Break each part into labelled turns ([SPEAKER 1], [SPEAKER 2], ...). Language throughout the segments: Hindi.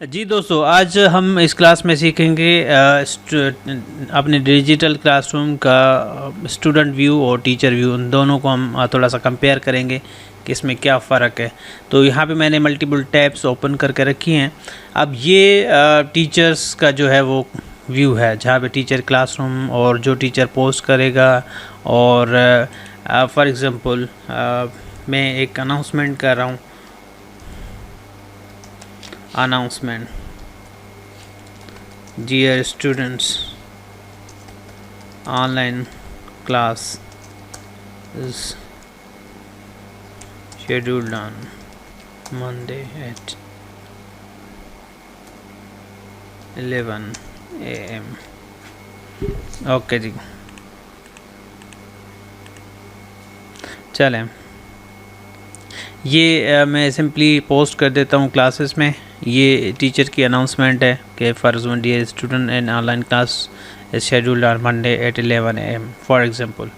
[SPEAKER 1] जी दोस्तों, आज हम इस क्लास में सीखेंगे अपने डिजिटल क्लासरूम का स्टूडेंट व्यू और टीचर व्यू, उन दोनों को हम थोड़ा सा कंपेयर करेंगे कि इसमें क्या फ़र्क है। तो यहाँ पे मैंने मल्टीपल टैब्स ओपन करके रखी हैं। अब ये टीचर्स का जो है वो व्यू है, जहाँ पे टीचर क्लासरूम और जो टीचर पोस्ट करेगा। और फॉर एग्ज़ाम्पल मैं एक अनाउंसमेंट कर रहा हूँ। Announcement. Dear students, online class is scheduled on Monday at 11 AM. Okay जी, चलें ये मैं सिंपली पोस्ट कर देता हूँ क्लासेस में। ये टीचर की अनाउंसमेंट है कि first one dear student in online class is scheduled on Monday at 11 AM for example.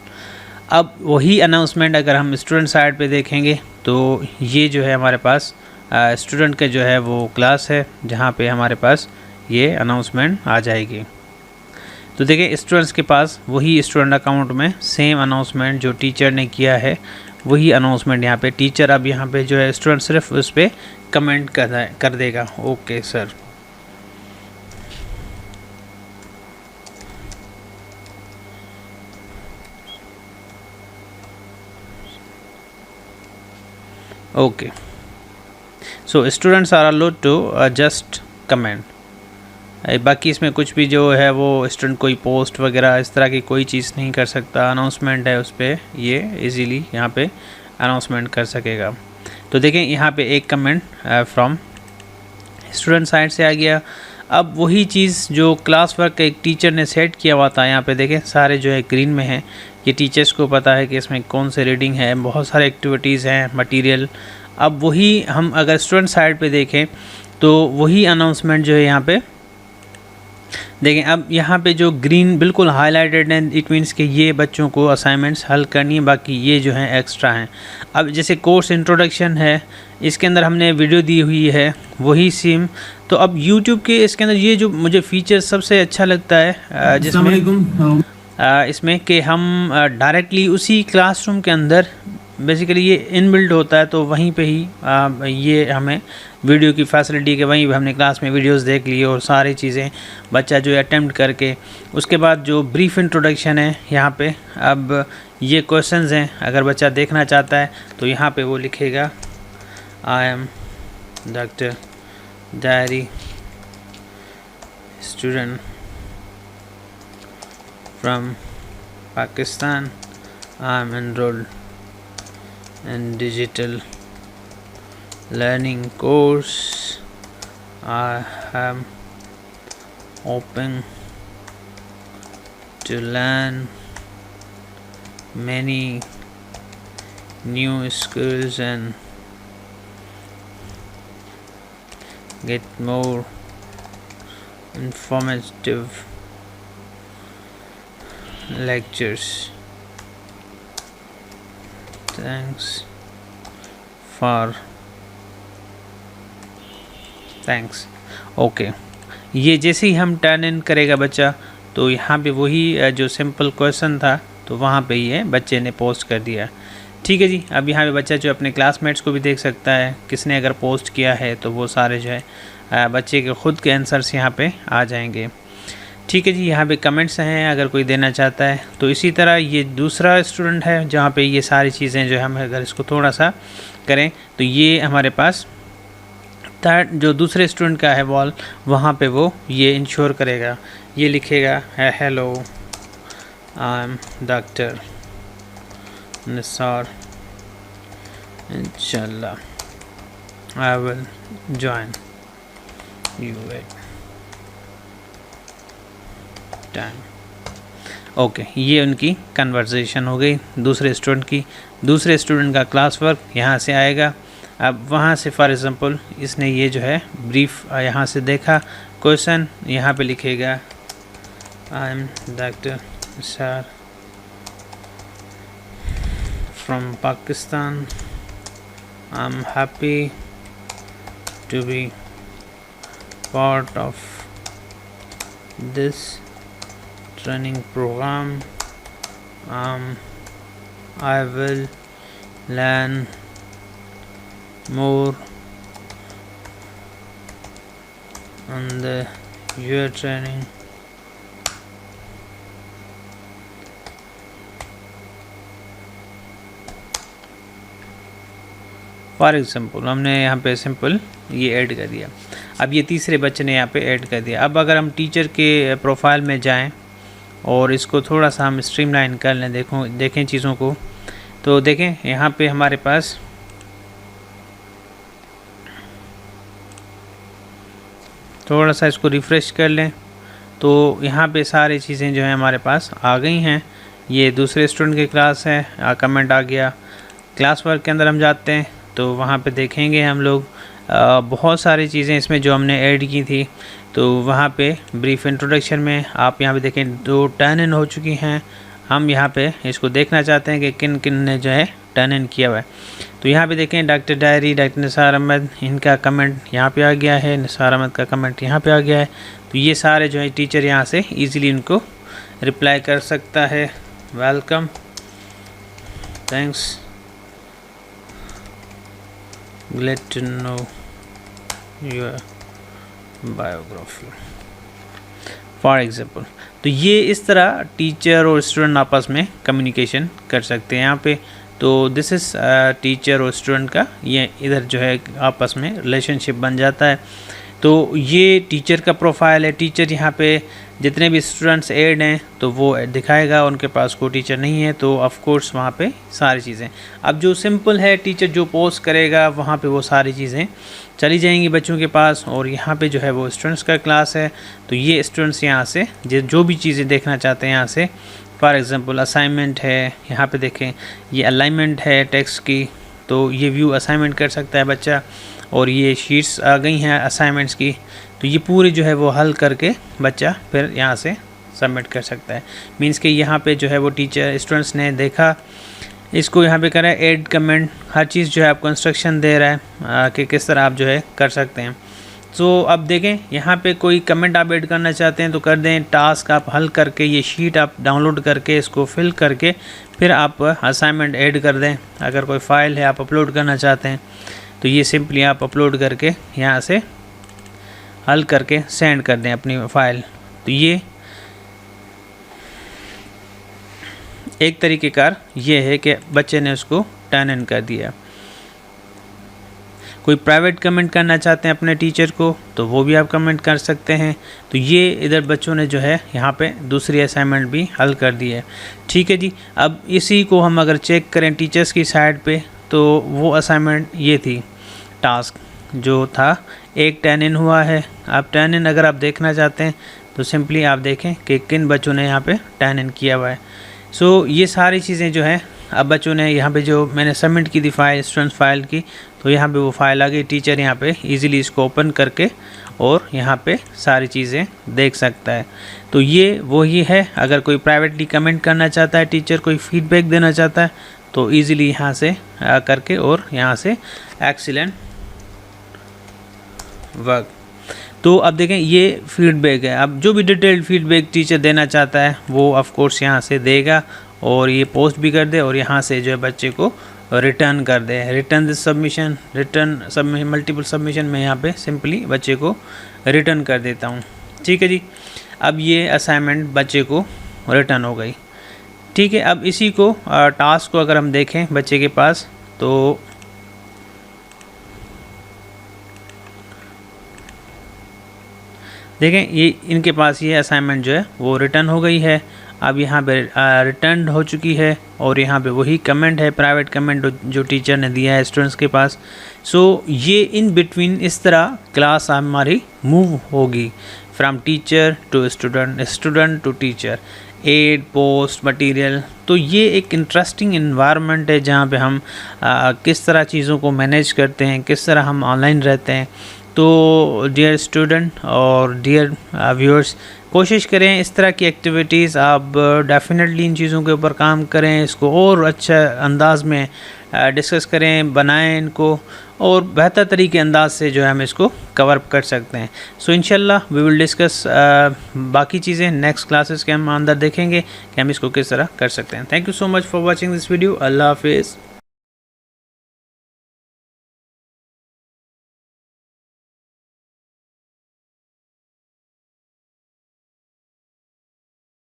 [SPEAKER 1] अब वही अनाउंसमेंट अगर हम स्टूडेंट साइड पे देखेंगे तो ये जो है हमारे पास स्टूडेंट का जो है वो क्लास है, जहाँ पे हमारे पास ये अनाउंसमेंट आ जाएगी। तो देखिए स्टूडेंट्स के पास वही स्टूडेंट अकाउंट में सेम अनाउंसमेंट जो टीचर ने किया है, वही अनाउंसमेंट यहाँ पे टीचर अब यहाँ पे जो है स्टूडेंट सिर्फ उस पर कमेंट कर देगा okay sir. Okay, so students are allowed to just comment. बाकी इसमें कुछ भी जो है वो स्टूडेंट कोई पोस्ट वगैरह इस तरह की कोई चीज़ नहीं कर सकता। अनाउंसमेंट है उस पर ये इजीली यहाँ पे अनाउंसमेंट कर सकेगा। तो देखें यहाँ पे एक कमेंट फ्रॉम स्टूडेंट साइड से आ गया। अब वही चीज़ जो क्लास वर्क एक टीचर ने सेट किया हुआ था, यहाँ पे देखें सारे जो है ग्रीन में है। ये टीचर्स को पता है कि इसमें कौन से रीडिंग है, बहुत सारे एक्टिविटीज़ हैं, मटेरियल। अब वही हम अगर स्टूडेंट साइड पे देखें तो वही अनाउंसमेंट जो है यहाँ पे देखें। अब यहाँ पे जो ग्रीन बिल्कुल हाईलाइटेड है, इट मीन्स कि ये बच्चों को असाइनमेंट्स हल करनी है, बाकी ये जो है एक्स्ट्रा हैं। अब जैसे कोर्स इंट्रोडक्शन है, इसके अंदर हमने वीडियो दी हुई है वही सेम। तो अब यूट्यूब के इसके अंदर ये जो मुझे फीचर सबसे अच्छा लगता है जिसमें इसमें कि हम डायरेक्टली उसी क्लासरूम के अंदर बेसिकली ये इनबिल्ट होता है, तो वहीं पे ही ये हमें वीडियो की फैसिलिटी के वहीं हमने क्लास में वीडियोस देख ली और सारी चीज़ें बच्चा जो है अटेम्प्ट करके। उसके बाद जो ब्रीफ इंट्रोडक्शन है यहाँ पे, अब ये क्वेश्चंस हैं, अगर बच्चा देखना चाहता है तो यहाँ पे वो लिखेगा आई am doctor diary student from Pakistan, I am enrolled in digital learning course. I am open to learn many new skills and get more informative lectures. Thanks okay. ये जैसे ही हम टर्न इन करेगा बच्चा, तो यहाँ पे वही जो सिंपल क्वेश्चन था तो वहाँ पे ये बच्चे ने पोस्ट कर दिया। ठीक है जी, अब यहाँ पे बच्चा जो अपने क्लासमेट्स को भी देख सकता है, किसने अगर पोस्ट किया है तो वो सारे जो है बच्चे के ख़ुद के आंसर्स यहाँ पे आ जाएंगे। ठीक है जी, यहाँ पे कमेंट्स हैं अगर कोई देना चाहता है। तो इसी तरह ये दूसरा स्टूडेंट है जहाँ पे ये सारी चीज़ें जो हम अगर इसको थोड़ा सा करें तो ये हमारे पास थर्ड जो दूसरे स्टूडेंट का है वॉल, वहाँ पे वो ये इंश्योर करेगा, ये लिखेगा hello I am doctor Nisar, इंशाल्लाह I will join you at time. Okay, ये उनकी कन्वर्सेशन हो गई दूसरे स्टूडेंट की। दूसरे स्टूडेंट का क्लास वर्क यहाँ से आएगा। अब वहाँ से फॉर एग्ज़ाम्पल इसने ये जो है ब्रीफ यहाँ से देखा, क्वेश्चन यहाँ पे लिखेगा आई am doctor Nisar from Pakistan, I am happy to be part of this training program. I will learn more on the your training. For example हमने यहाँ पे सिंपल ये ऐड कर दिया। अब ये तीसरे बच्चे ने यहाँ पे ऐड कर दिया। अब अगर हम टीचर के प्रोफाइल में जाएं और इसको थोड़ा सा हम स्ट्रीमलाइन कर लें, देखें चीज़ों को, तो देखें यहाँ पे हमारे पास थोड़ा सा इसको रिफ़्रेश कर लें तो यहाँ पे सारी चीज़ें जो हैं हमारे पास आ गई हैं। ये दूसरे स्टूडेंट की क्लास है, कमेंट आ गया। क्लास वर्क के अंदर हम जाते हैं तो वहाँ पे देखेंगे हम लोग बहुत सारी चीज़ें इसमें जो हमने ऐड की थी। तो वहाँ पे ब्रीफ इंट्रोडक्शन में आप यहाँ पे देखें 2 टर्न इन हो चुकी हैं। हम यहाँ पे इसको देखना चाहते हैं कि किन किन ने जो है टर्न इन किया हुआ है। तो यहाँ पे देखें doctor diary, doctor Nisar Ahmad, इनका कमेंट यहाँ पे आ गया है, निसार अहमद का कमेंट यहाँ पे आ गया है। तो ये सारे जो है टीचर यहाँ से ईज़िली इनको रिप्लाई कर सकता है। Welcome, thanks, glad to know your biography for example. तो ये इस तरह टीचर और स्टूडेंट आपस में कम्युनिकेशन कर सकते हैं यहाँ पे। तो दिस इज़ टीचर और स्टूडेंट का ये इधर जो है आपस में रिलेशनशिप बन जाता है। तो ये टीचर का प्रोफाइल है। टीचर यहाँ पे जितने भी स्टूडेंट्स ऐड हैं तो वो दिखाएगा, उनके पास कोई टीचर नहीं है तो ऑफ कोर्स वहाँ पे सारी चीज़ें। अब जो सिंपल है, टीचर जो पोस्ट करेगा वहाँ पे वो सारी चीज़ें चली जाएंगी बच्चों के पास। और यहाँ पे जो है वो स्टूडेंट्स का क्लास है। तो ये स्टूडेंट्स यहाँ से जो भी चीज़ें देखना चाहते हैं यहाँ से, फॉर एग्ज़ाम्पल असाइनमेंट है, यहाँ पे देखें ये अलाइनमेंट है टेक्स्ट की, तो ये व्यू असाइनमेंट कर सकता है बच्चा। और ये शीट्स आ गई हैं असाइनमेंट्स की, तो ये पूरी जो है वो हल करके बच्चा फिर यहाँ से सबमिट कर सकता है। मींस कि यहाँ पे जो है वो टीचर स्टूडेंट्स ने देखा, इसको यहाँ पे करा ऐड कमेंट, हर चीज़ जो है आपको इंस्ट्रक्शन दे रहा है कि किस तरह आप जो है कर सकते हैं। तो अब देखें यहाँ पे कोई कमेंट आप ऐड करना चाहते हैं तो कर दें। टास्क आप हल करके ये शीट आप डाउनलोड करके इसको फिल करके फिर आप असाइनमेंट ऐड कर दें। अगर कोई फ़ाइल है आप अपलोड करना चाहते हैं तो ये सिंपली आप अपलोड करके यहाँ से हल करके सेंड कर दें अपनी फ़ाइल। तो ये एक तरीक़ेकार ये है कि बच्चे ने उसको टर्न इन कर दिया। कोई प्राइवेट कमेंट करना चाहते हैं अपने टीचर को तो वो भी आप कमेंट कर सकते हैं। तो ये इधर बच्चों ने जो है यहाँ पे दूसरी असाइनमेंट भी हल कर दी है। ठीक है जी। अब इसी को हम अगर चेक करें टीचर्स की साइड पे तो वो असाइनमेंट ये थी, टास्क जो था एक टर्न इन हुआ है। अब टर्न इन अगर आप देखना चाहते हैं तो सिंपली आप देखें कि किन बच्चों ने यहाँ पे टर्न इन किया हुआ है। सो ये सारी चीज़ें जो हैं अब बच्चों ने यहाँ पे जो मैंने सबमिट की थी फाइल, स्टूडेंट्स फाइल की, तो यहाँ पे वो फाइल आ गई। टीचर यहाँ पे इजीली इसको ओपन करके और यहाँ पे सारी चीज़ें देख सकता है। तो ये वही है, अगर कोई प्राइवेटली कमेंट करना चाहता है, टीचर कोई फीडबैक देना चाहता है तो ईज़िली यहाँ से करके और यहाँ से एक्सीलेंट वर्क। तो अब देखें ये फीडबैक है। अब जो भी डिटेल्ड फीडबैक टीचर देना चाहता है वो ऑफ कोर्स यहाँ से देगा और ये पोस्ट भी कर दे और यहाँ से जो है बच्चे को रिटर्न कर दे। Return this submission, return multiple submission में यहाँ पे सिंपली बच्चे को रिटर्न कर देता हूँ। ठीक है जी। अब ये असाइनमेंट बच्चे को रिटर्न हो गई। ठीक है। अब इसी को टास्क को अगर हम देखें बच्चे के पास तो देखें ये इनके पास ये असाइनमेंट जो है वो रिटर्न हो गई है। अब यहाँ पे रिटर्न हो चुकी है और यहाँ पे वही कमेंट है, प्राइवेट कमेंट जो टीचर ने दिया है स्टूडेंट्स के पास। सो ये इन बिटवीन इस तरह क्लास हमारी मूव होगी from teacher to student, student to teacher, add, post, material. तो ये एक इंटरेस्टिंग इन्वायरमेंट है जहाँ पे हम किस तरह चीज़ों को मैनेज करते हैं, किस तरह हम ऑनलाइन रहते हैं। तो डियर स्टूडेंट और डियर व्यूअर्स, कोशिश करें इस तरह की एक्टिविटीज़ आप डेफिनेटली इन चीज़ों के ऊपर काम करें, इसको और अच्छा अंदाज में डिस्कस करें, बनाएं इनको और बेहतर तरीके अंदाज से जो है हम इसको कवर कर सकते हैं। सो इंशाल्लाह वी विल डिस्कस बाकी चीज़ें नेक्स्ट क्लासेस के हम अंदर देखेंगे कि हम इसको किस तरह कर सकते हैं। Thank you so much for watching this video. अल्लाह हाफिज़।